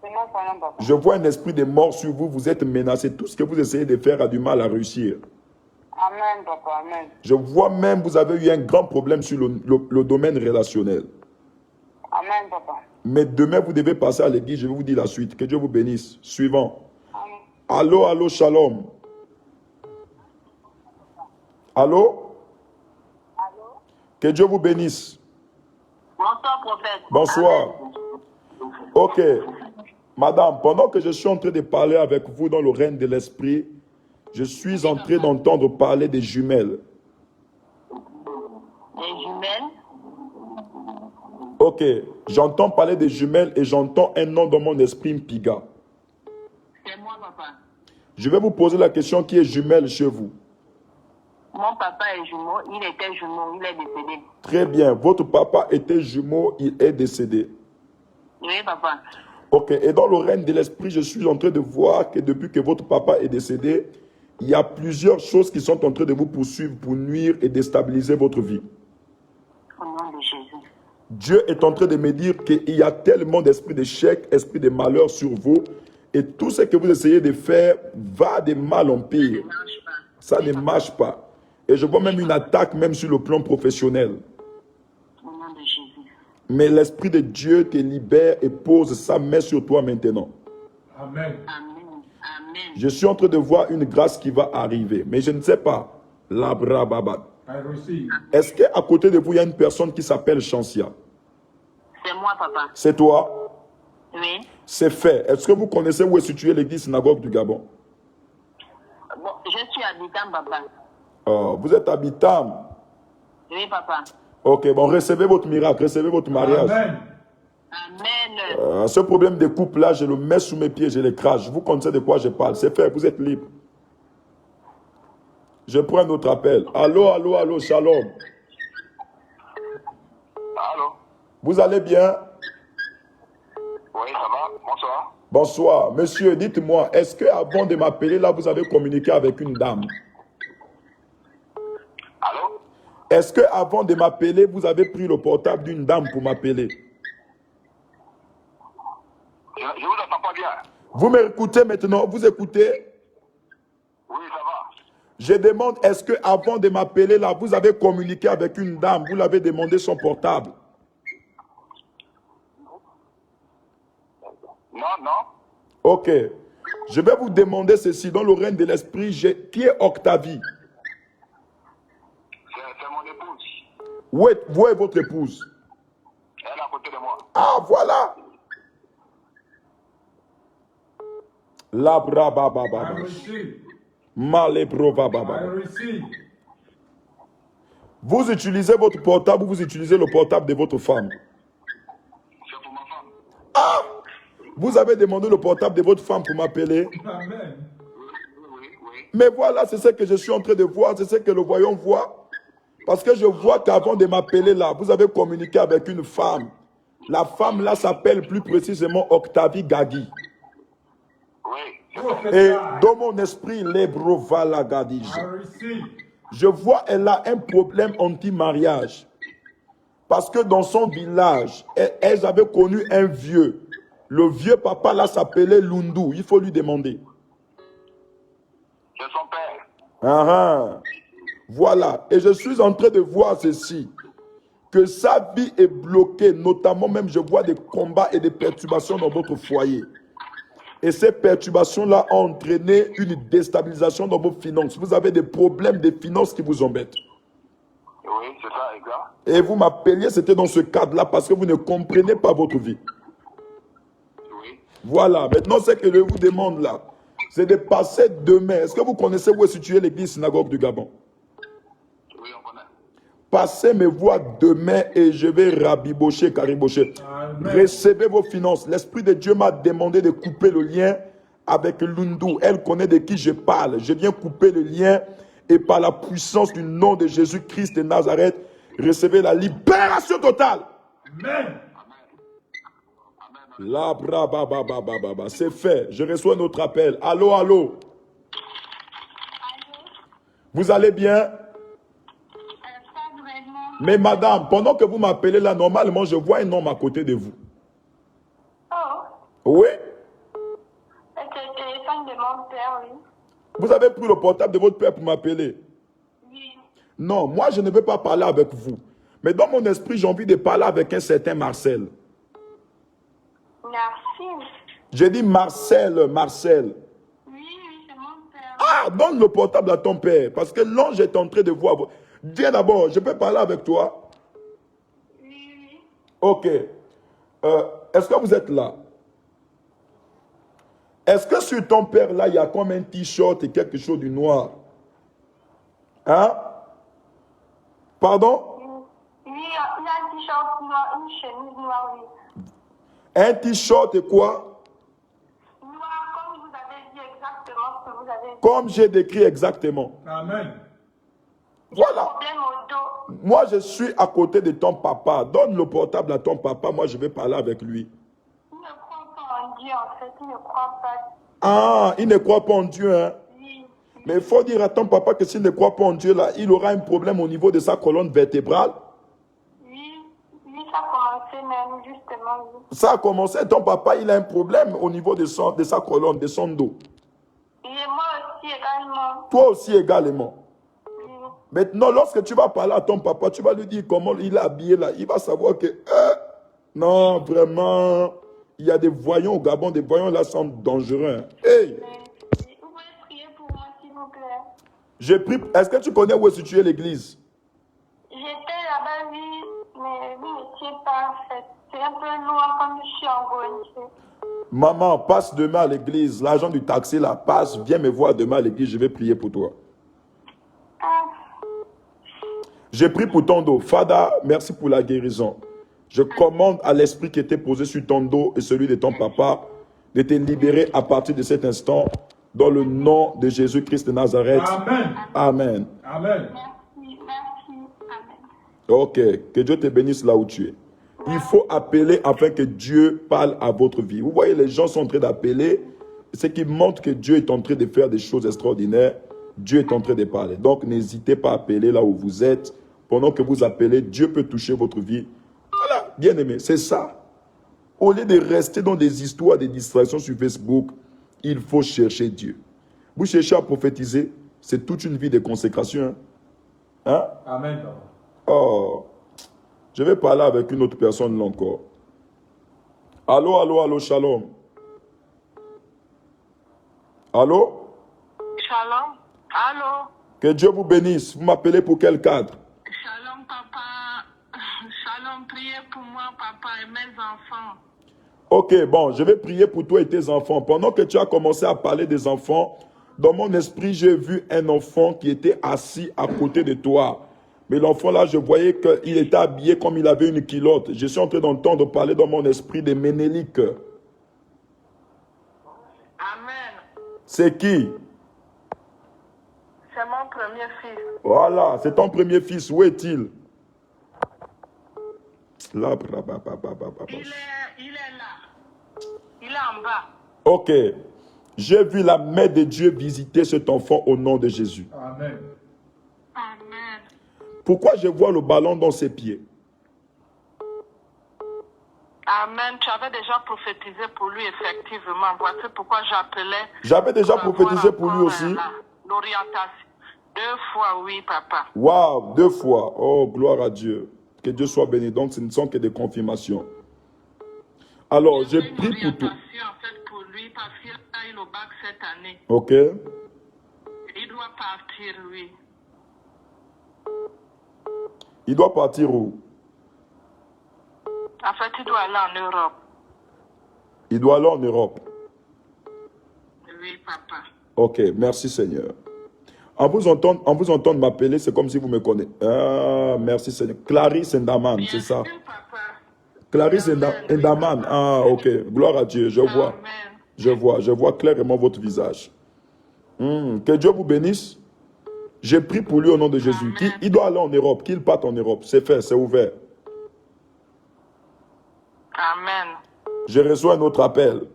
C'est mon prénom, papa. Je vois un esprit de mort sur vous, vous êtes menacé. Tout ce que vous essayez de faire a du mal à réussir. Amen, papa, amen. Je vois même, vous avez eu un grand problème sur le domaine relationnel. Amen, papa. Mais demain, vous devez passer à l'église, je vais vous dire la suite. Que Dieu vous bénisse. Suivant. Amen. Allô, allô, shalom. Allô? Allô? Que Dieu vous bénisse. Bonsoir, prophète. Bonsoir. Amen. Ok. Madame, pendant que je suis en train de parler avec vous dans le règne de l'esprit, je suis en train d'entendre parler des jumelles. Des jumelles? Ok. J'entends parler des jumelles et j'entends un nom dans mon esprit, Mpiga. C'est moi, papa. Je vais vous poser la question qui est jumelle chez vous. Mon papa est jumeau, il était jumeau, il est décédé. Très bien. Votre papa était jumeau, il est décédé. Oui, papa. Ok. Et dans le règne de l'esprit, je suis en train de voir que depuis que votre papa est décédé, il y a plusieurs choses qui sont en train de vous poursuivre pour nuire et déstabiliser votre vie. Au nom de Jésus. Dieu est en train de me dire qu'il y a tellement d'esprit d'échec, esprit de malheur sur vous. Et tout ce que vous essayez de faire va de mal en pire. Ça ne marche pas. Ça ne marche pas. Et je vois même une attaque même sur le plan professionnel. Au nom de Jésus. Mais l'Esprit de Dieu te libère et pose sa main sur toi maintenant. Amen. Amen. Amen. Je suis en train de voir une grâce qui va arriver. Mais je ne sais pas. Labrababa. I receive. Est-ce qu'à côté de vous, il y a une personne qui s'appelle Chancia? C'est moi, papa. C'est toi? Oui. C'est fait. Est-ce que vous connaissez où est située l'église synagogue du Gabon? Bon, je suis habitant, papa. Vous êtes habitant. Oui, papa. Ok, bon, recevez votre miracle, recevez votre mariage. Amen. Amen. Ce problème de couple-là, je le mets sous mes pieds, je l'écrase. Vous connaissez de quoi je parle. C'est fait, vous êtes libre. Je prends un autre appel. Allô, allô, allô, shalom. Allô? Vous allez bien? Oui, ça va? Bonsoir. Bonsoir. Monsieur, dites-moi, est-ce qu'avant de m'appeler, là, vous avez communiqué avec une dame? Allô? Est-ce qu'avant de m'appeler, vous avez pris le portable d'une dame pour m'appeler? Je vous entends pas bien. Vous m'écoutez maintenant? Vous écoutez? Oui, ça va. Je demande, est-ce qu'avant de m'appeler, là, vous avez communiqué avec une dame? Vous l'avez demandé son portable? Non, non. Ok. Je vais vous demander ceci. Dans le règne de l'esprit, qui est Octavie? C'est mon épouse. Où est votre épouse? Elle est à côté de moi. Ah, voilà. La braba I baba. receive. Malebro I baba. receive. Vous utilisez votre portable ou vous utilisez le portable de votre femme? C'est pour ma femme. Ah! Vous avez demandé le portable de votre femme pour m'appeler? Amen. Oui. Mais voilà, c'est ce que je suis en train de voir, c'est ce que le voyant voit. Parce que je vois qu'avant de m'appeler là, vous avez communiqué avec une femme. La femme là s'appelle plus précisément Octavie Gadi. Oui. Et Prophesy. dans mon esprit, l'Ebrovala Gadi. I receive. Je vois, elle a un problème anti-mariage. Parce que dans son village, elles avaient connu un vieux. Le vieux papa là s'appelait Lundu. Il faut lui demander. C'est son père. Ah, ah. Voilà. Et je suis en train de voir ceci. Que sa vie est bloquée. Notamment même, je vois des combats et des perturbations dans votre foyer. Et ces perturbations-là ont entraîné une déstabilisation dans vos finances. Vous avez des problèmes de finances qui vous embêtent. Oui, c'est ça, exact. Et vous m'appeliez, c'était dans ce cadre-là parce que vous ne comprenez pas votre vie. Oui. Voilà. Maintenant, ce que je vous demande là, c'est de passer demain. Est-ce que vous connaissez où est située l'église synagogue du Gabon? Oui, on connaît. Passez me voir demain et je vais rabibocher, caribocher. Amen. Recevez vos finances. L'Esprit de Dieu m'a demandé de couper le lien avec Lundu. Elle connaît de qui je parle. Je viens couper le lien et par la puissance du nom de Jésus-Christ de Nazareth, recevez la libération totale. Amen. La bra ba ba ba ba ba ba. C'est fait. Je reçois notre appel. Allô, allô. Vous allez bien? Pas vraiment. Mais madame, pendant que vous m'appelez là, normalement, je vois un homme à côté de vous. Oh, Oui? c'est le téléphone de mon père, oui. Vous avez pris le portable de votre père pour m'appeler? Oui. Non, moi, je ne veux pas parler avec vous. Mais dans mon esprit, j'ai envie de parler avec un certain Marcel. Merci. J'ai dit Marcel, Marcel. Oui, c'est mon père. Ah, donne le portable à ton père. Parce que l'ange est en train de voir. Viens d'abord, je peux parler avec toi? Oui. Ok. Est-ce que vous êtes là? Est-ce que sur ton père, là, il y a comme un t-shirt et quelque chose du noir? Hein? Pardon? Oui, il a un t-shirt noir, une chemise noire, oui. Un t-shirt et quoi? Noir, comme vous avez dit exactement ce que vous avez dit. Comme j'ai décrit exactement. Amen. Voilà. Problème au dos. Moi, je suis à côté de ton papa. Donne le portable à ton papa. Moi, je vais parler avec lui. Il ne croit pas en Dieu, en fait. Il ne croit pas. Ah, il ne croit pas en Dieu, hein? Oui. Mais il faut dire à ton papa que s'il ne croit pas en Dieu, là, il aura un problème au niveau de sa colonne vertébrale. Oui, ça a commencé même, justement. Oui. Ça a commencé, ton papa, il a un problème au niveau de sa colonne, de son dos. Et moi aussi également. Toi aussi également. Oui. Maintenant, lorsque tu vas parler à ton papa, tu vas lui dire comment il est habillé là. Il va savoir que, non, vraiment, il y a des voyants au Gabon, des voyants là sont dangereux. Hein. Hey! Vous pouvez prier pour moi, s'il vous plaît. J'ai pris. Est-ce que tu connais où est située l'église? J'étais là-bas, oui, mais vous n'étiez pas, en fait. C'est un peu loin comme je suis en Guadeloupe. Maman, passe demain à l'église. L'agent du taxi là, passe, viens me voir demain à l'église, je vais prier pour toi. Ah, J'ai pris pour ton dos. Fada, merci pour la guérison. Je commande à l'esprit qui était posé sur ton dos et celui de ton papa de te libérer à partir de cet instant dans le nom de Jésus-Christ de Nazareth. Amen. Amen. Amen. merci, merci, amen. Ok, que Dieu te bénisse là où tu es. Il faut appeler afin que Dieu parle à votre vie. Vous voyez, les gens sont en train d'appeler, ce qui montre que Dieu est en train de faire des choses extraordinaires. Dieu est en train de parler. Donc, n'hésitez pas à appeler là où vous êtes. Pendant que vous appelez, Dieu peut toucher votre vie. Voilà, bien aimé, c'est ça. Au lieu de rester dans des histoires, des distractions sur Facebook, il faut chercher Dieu. Vous cherchez à prophétiser, c'est toute une vie de consécration. Hein? Amen. Papa. Oh, je vais parler avec une autre personne là encore. Allô, allô, allô, shalom. Allô? Shalom. Allô? Que Dieu vous bénisse. Vous m'appelez pour quel cadre? Shalom, papa. Shalom, priez pour moi, papa, et mes enfants. Ok, bon, je vais prier pour toi et tes enfants. Pendant que tu as commencé à parler des enfants, dans mon esprit, j'ai vu un enfant qui était assis à côté de toi. Mais l'enfant là, je voyais qu'il était habillé comme il avait une culotte. Je suis en train d'entendre parler dans mon esprit de Ménélique. Amen. C'est qui? C'est mon premier fils. Voilà, c'est ton premier fils. Où est-il? Là, Il est là. Il est en bas. ok. J'ai vu la main de Dieu visiter cet enfant au nom de Jésus. Amen. Amen. Pourquoi je vois le ballon dans ses pieds? Amen. Tu avais déjà prophétisé pour lui, effectivement. Voici pourquoi j'appelais. J'avais déjà prophétisé pour lui aussi. L'orientation. 2 fois, oui, papa. Waouh, 2 fois. Oh, gloire à Dieu. Que Dieu soit béni. Donc, ce ne sont que des confirmations. Alors, je J'ai une prie pour toi. orientation, en fait, pour lui, parce qu'il a eu le bac cette année. Ok. Il doit partir, oui. Il doit partir où? En fait, il doit aller en Europe. Il doit aller en Europe. Oui, papa. Ok, merci Seigneur. En vous entendre m'appeler, c'est comme si vous me connaissez. Ah, merci Seigneur. Clarisse Ndaman, c'est ça. Bien sûr, papa. Clarisse Ndaman. Ah, ok. Gloire à Dieu, je vois. Amen. Je vois clairement votre visage. Que Dieu vous bénisse. J'ai pris pour lui au nom de Jésus. Amen. Il doit aller en Europe, qu'il parte en Europe. C'est fait, c'est ouvert. Amen. Je reçois un autre appel.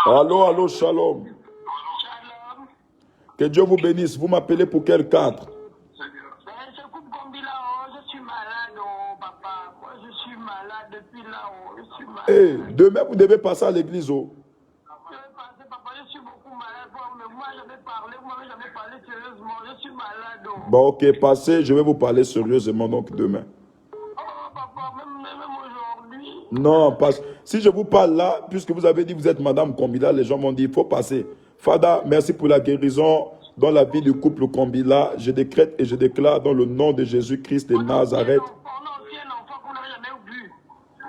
Allô, allô, shalom. Shalom. Que Dieu vous bénisse. Vous m'appelez pour quel cadre? Je coupe Gombi là-haut. Je suis malade, oh, papa. Moi, je suis malade depuis là-haut. Je suis malade. Eh, demain, vous devez passer à l'église. Oh. Je vais passer, papa. Je suis beaucoup malade. Mais moi, j'avais parlé. Moi, j'avais parlé sérieusement. Je suis malade, oh. Bon, ok, passez. Je vais vous parler sérieusement donc demain. Oh, papa, même aujourd'hui. Non, parce si je vous parle là, puisque vous avez dit que vous êtes Madame Kombila, les gens m'ont dit il faut passer. Fada, merci pour la guérison dans la vie du couple Kombila. Je décrète et je déclare dans le nom de Jésus-Christ de Nazareth.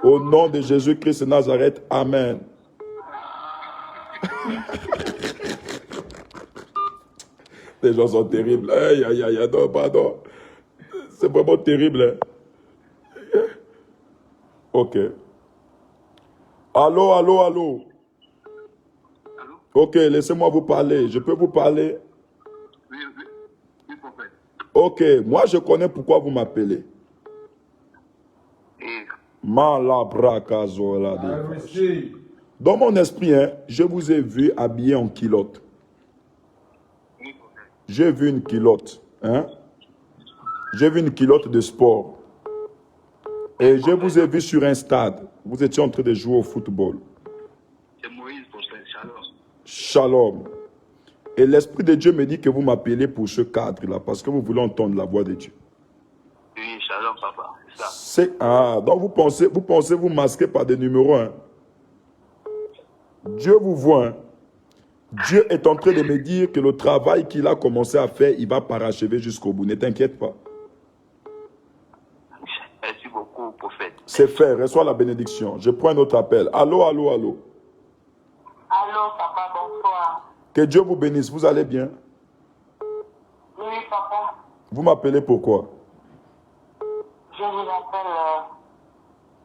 Au nom de Jésus-Christ de Nazareth, Amen. Les gens sont terribles. Aïe, aïe, aïe, non, pardon. C'est vraiment terrible. Hein? Ok. Allô, allô, allô. Allô? Ok, laissez-moi vous parler. Je peux vous parler? Oui, oui. Oui, prophète. Ok, moi je connais pourquoi vous m'appelez. Et Malabrakazola. I receive. Dans mon esprit, hein, je vous ai vu habillé en culotte. oui, prophète. J'ai vu une culotte. Hein? J'ai vu une culotte de sport. Et je vous ai vu sur un stade. Vous étiez en train de jouer au football. C'est Moïse, prophète. Shalom. Shalom. Et l'Esprit de Dieu me dit que vous m'appelez pour ce cadre-là, parce que vous voulez entendre la voix de Dieu. Oui, shalom, papa. C'est ça. Donc vous pensez vous masquer par des numéros. Hein? Dieu vous voit. Hein? Dieu est en train de me dire que le travail qu'il a commencé à faire, il va parachever jusqu'au bout. Ne t'inquiète pas. Merci beaucoup, prophète. C'est fait. Reçois la bénédiction. Je prends un autre appel. Allô, allô, allô. Allô, papa, bonsoir. Que Dieu vous bénisse. Vous allez bien? Oui, papa. Vous m'appelez pourquoi? Je vous appelle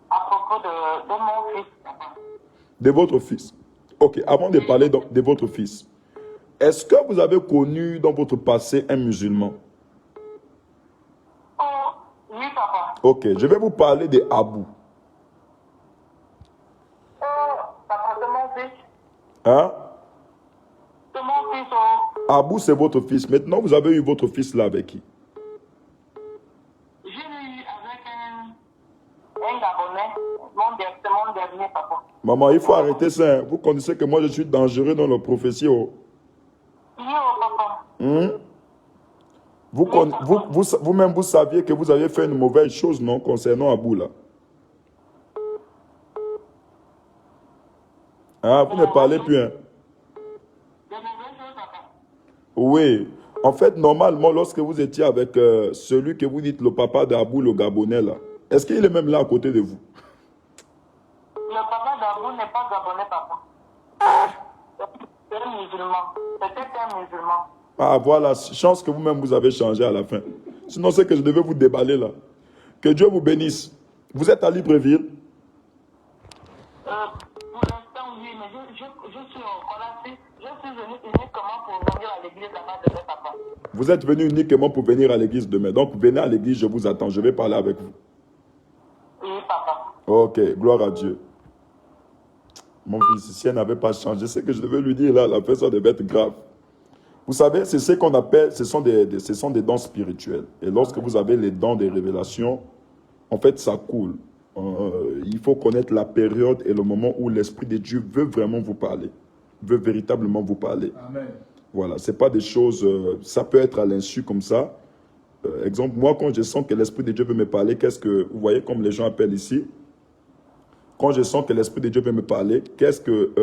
à propos de mon fils, papa. De votre fils. Ok, avant de parler de votre fils, est-ce que vous avez connu dans votre passé un musulman? Oh, oui, papa. Ok, je vais vous parler de Abou. Oh, papa, c'est mon fils. Hein? C'est mon fils, oh. Abou, c'est votre fils. Maintenant, vous avez eu votre fils là avec qui? J'ai eu avec un Gabonais. C'est mon dernier, papa. Maman, il faut arrêter ça. Hein. Vous connaissez que moi, je suis dangereux dans la prophétie. Oh. Yo, papa. Vous-même, vous saviez que vous avez fait une mauvaise chose, non, concernant Abou, là. Hein, vous ne parlez plus, hein. Oui. En fait, normalement, lorsque vous étiez avec celui que vous dites le papa d'Abou, le Gabonais, là, est-ce qu'il est même là à côté de vous? Le papa d'Abou n'est pas gabonais, papa. C'est un musulman. C'était un musulman. Ah, voilà, chance que vous-même vous avez changé à la fin. Sinon, c'est que je devais vous déballer là. Que Dieu vous bénisse. Vous êtes à Libreville? Pour l'instant, oui, mais je suis encore là. Je suis venu uniquement pour venir à l'église là-bas de papa. Vous êtes venu uniquement pour venir à l'église demain. Donc, venez à l'église, je vous attends. Je vais parler avec vous. Oui, papa. Ok, gloire à Dieu. Mon fils, si elle n'avait pas changé, c'est que je devais lui dire là, la personne devait être grave. Vous savez, c'est ce qu'on appelle, ce sont des dons spirituels. Et lorsque vous avez les dons des révélations, en fait, ça coule. Il faut connaître la période et le moment où l'Esprit de Dieu veut vraiment vous parler, veut véritablement vous parler. Amen. Voilà, ce n'est pas des choses, ça peut être à l'insu comme ça. Exemple, moi, quand je sens que l'Esprit de Dieu veut me parler, qu'est-ce que, vous voyez comme les gens appellent ici, quand je sens que l'Esprit de Dieu veut me parler, qu'est-ce que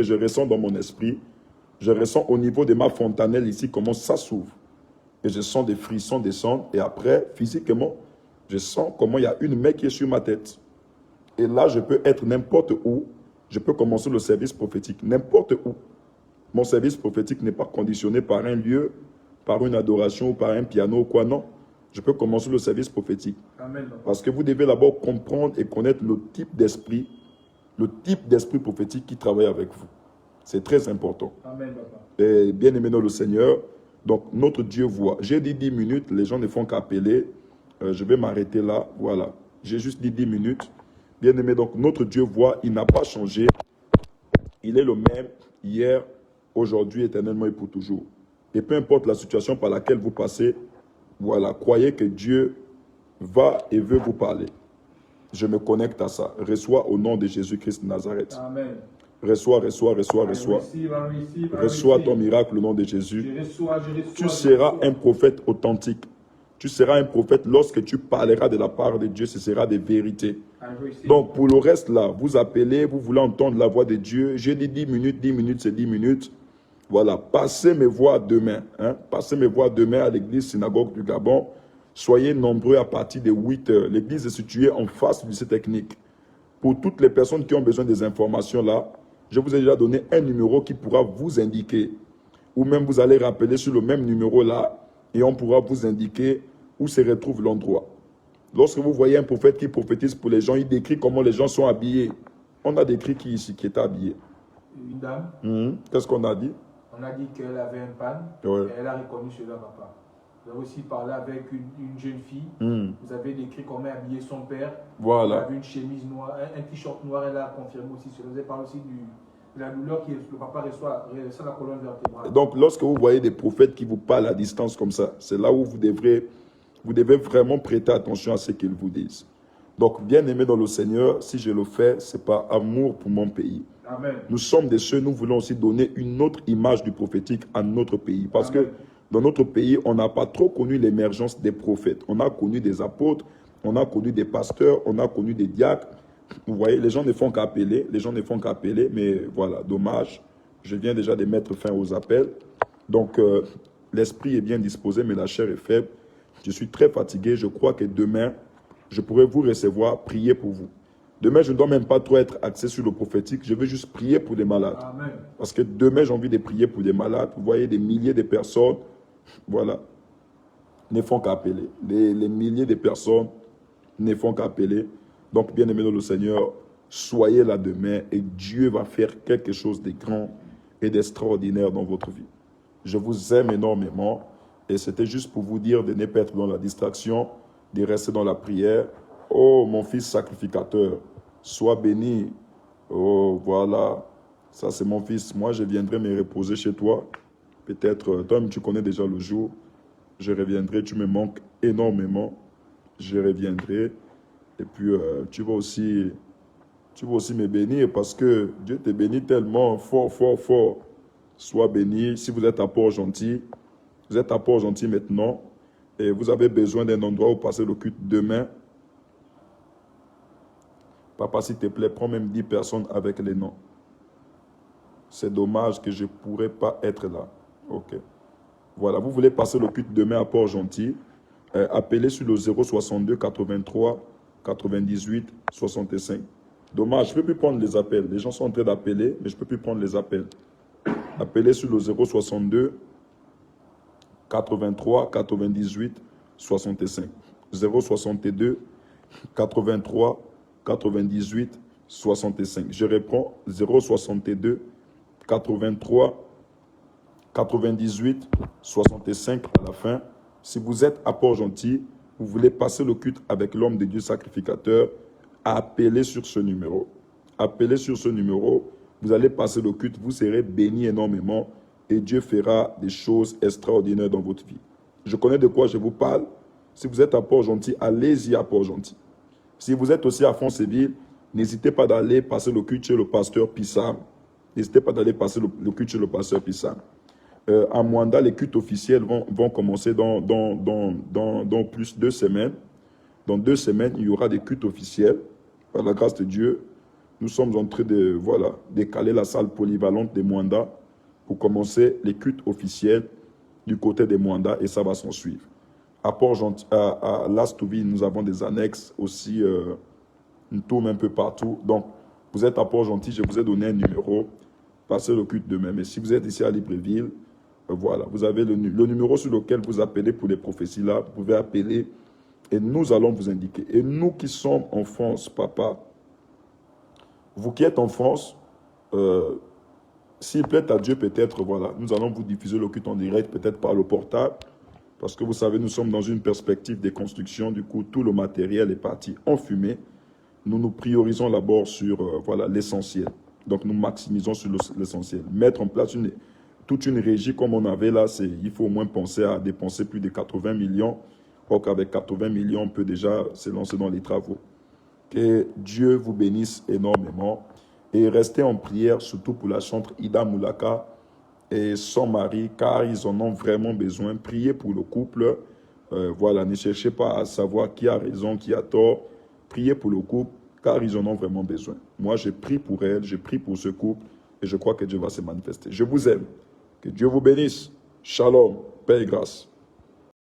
je ressens dans mon esprit? Je ressens au niveau de ma fontanelle ici comment ça s'ouvre. Et je sens des frissons descendre. Et après, physiquement, je sens comment il y a une main qui est sur ma tête. Et là, je peux être n'importe où. Je peux commencer le service prophétique n'importe où. Mon service prophétique n'est pas conditionné par un lieu, par une adoration ou par un piano ou quoi, non. Je peux commencer le service prophétique. Amen. Parce que vous devez d'abord comprendre et connaître le type d'esprit prophétique qui travaille avec vous. C'est très important. Amen, papa. Et bien aimé dans le Seigneur, donc notre Dieu voit. J'ai dit 10 minutes, les gens ne font qu'appeler. Je vais m'arrêter là, voilà. J'ai juste dit 10 minutes. Bien aimé, donc notre Dieu voit, il n'a pas changé. Il est le même hier, aujourd'hui, éternellement et pour toujours. Et peu importe la situation par laquelle vous passez, voilà, croyez que Dieu va et veut vous parler. Je me connecte à ça. Reçois au nom de Jésus-Christ de Nazareth. Amen. Reçois. Reçois ton miracle au nom de Jésus. Tu seras un prophète authentique. Tu seras un prophète lorsque tu parleras de la part de Dieu, ce sera des vérités. Donc pour le reste là, vous appelez, vous voulez entendre la voix de Dieu. J'ai dit 10 minutes, c'est 10 minutes. Voilà, passez mes voix demain. Hein? Passez mes voix demain à l'église synagogue du Gabon. Soyez nombreux à partir de 8 heures. L'église est située en face du lycée technique. Pour toutes les personnes qui ont besoin des informations là, je vous ai déjà donné un numéro qui pourra vous indiquer. Ou même vous allez rappeler sur le même numéro là et on pourra vous indiquer où se retrouve l'endroit. Lorsque vous voyez un prophète qui prophétise pour les gens, il décrit comment les gens sont habillés. On a décrit qui ici qui était habillé. Une dame. Qu'est-ce qu'on a dit? On a dit qu'elle avait un pan. Ouais. Et elle a reconnu cela, papa. Vous avez aussi parlé avec une jeune fille. Vous avez décrit comment habiller son père. Voilà. Elle avait une chemise noire, un t-shirt noir. Elle a confirmé aussi cela. Vous avez parlé aussi de la douleur que le papa reçoit la colonne vertébrale. Donc, lorsque vous voyez des prophètes qui vous parlent à distance comme ça, c'est là où vous devez vraiment prêter attention à ce qu'ils vous disent. Donc, bien aimé dans le Seigneur, si je le fais, c'est par amour pour mon pays. Amen. Nous sommes des ceux, nous voulons aussi donner une autre image du prophétique à notre pays. Parce Amen. que dans notre pays, on n'a pas trop connu l'émergence des prophètes. On a connu des apôtres, on a connu des pasteurs, on a connu des diacres. Vous voyez, les gens ne font qu'appeler, mais voilà, dommage. Je viens déjà de mettre fin aux appels. Donc, l'esprit est bien disposé, mais la chair est faible. Je suis très fatigué. Je crois que demain, je pourrai vous recevoir, prier pour vous. Demain, je ne dois même pas trop être axé sur le prophétique. Je veux juste prier pour des malades. Amen. Parce que demain, j'ai envie de prier pour des malades. Vous voyez, des milliers de personnes, voilà, ne font qu'appeler. Les milliers de personnes ne font qu'appeler. Donc, bien aimé dans le Seigneur, soyez là demain et Dieu va faire quelque chose de grand et d'extraordinaire dans votre vie. Je vous aime énormément et c'était juste pour vous dire de ne pas être dans la distraction, de rester dans la prière. Oh, mon fils sacrificateur, sois béni. Oh, voilà, ça c'est mon fils. Moi, je viendrai me reposer chez toi. Peut-être, toi, tu connais déjà le jour. Je reviendrai, tu me manques énormément. Je reviendrai. Et puis, tu vas aussi me bénir parce que Dieu te bénit tellement fort, fort, fort. Sois béni. Si vous êtes à Port-Gentil, vous êtes à Port-Gentil maintenant et vous avez besoin d'un endroit où passer le culte demain. Papa, s'il te plaît, prends même 10 personnes avec les noms. C'est dommage que je ne pourrais pas être là. Ok. Voilà, vous voulez passer le culte demain à Port-Gentil, appelez sur le 062 83 98 65. Dommage, je ne peux plus prendre les appels. Les gens sont en train d'appeler, mais je ne peux plus prendre les appels. Appelez sur le 062 83 98 65. 062 83 98 65. Je reprends 062 83 98 65 à la fin. Si vous êtes à Port-Gentil, vous voulez passer le culte avec l'homme de Dieu sacrificateur, appelez sur ce numéro. Appelez sur ce numéro, vous allez passer le culte, vous serez bénis énormément et Dieu fera des choses extraordinaires dans votre vie. Je connais de quoi je vous parle. Si vous êtes à Port-Gentil, allez-y à Port-Gentil. Si vous êtes aussi à Foncéville, n'hésitez pas d'aller passer le culte chez le pasteur Pissam. N'hésitez pas d'aller passer le culte chez le pasteur Pissam. À Mwanda, les cultes officiels vont commencer dans plus de 2 semaines. Dans 2 semaines, il y aura des cultes officiels. Par la grâce de Dieu, nous sommes en train de décaler la salle polyvalente des Mwanda pour commencer les cultes officiels du côté des Mwanda et ça va s'en suivre. À Port-Gentil, à Lastouville, nous avons des annexes aussi, une tourne un peu partout. Donc, vous êtes à Port-Gentil, je vous ai donné un numéro. Passez le culte demain. Mais si vous êtes ici à Libreville, voilà, vous avez le numéro sur lequel vous appelez pour les prophéties là. Vous pouvez appeler et nous allons vous indiquer. Et nous qui sommes en France, papa, vous qui êtes en France, s'il plaît à Dieu, peut-être, voilà, nous allons vous diffuser le culte en direct, peut-être par le portable. Parce que vous savez, nous sommes dans une perspective de construction. Du coup, tout le matériel est parti en fumée. Nous nous priorisons d'abord sur voilà, l'essentiel. Donc, nous maximisons sur l'essentiel. Mettre en place toute une régie comme on avait là, il faut au moins penser à dépenser plus de 80 millions. Or qu'avec 80 millions, on peut déjà se lancer dans les travaux. Que Dieu vous bénisse énormément. Et restez en prière, surtout pour la chantre Ida Moulaka et son mari, car ils en ont vraiment besoin. Priez pour le couple. Voilà, ne cherchez pas à savoir qui a raison, qui a tort. Priez pour le couple, car ils en ont vraiment besoin. Moi, je prie pour elle, je prie pour ce couple, et je crois que Dieu va se manifester. Je vous aime. Que Dieu vous bénisse. Shalom, paix et grâce.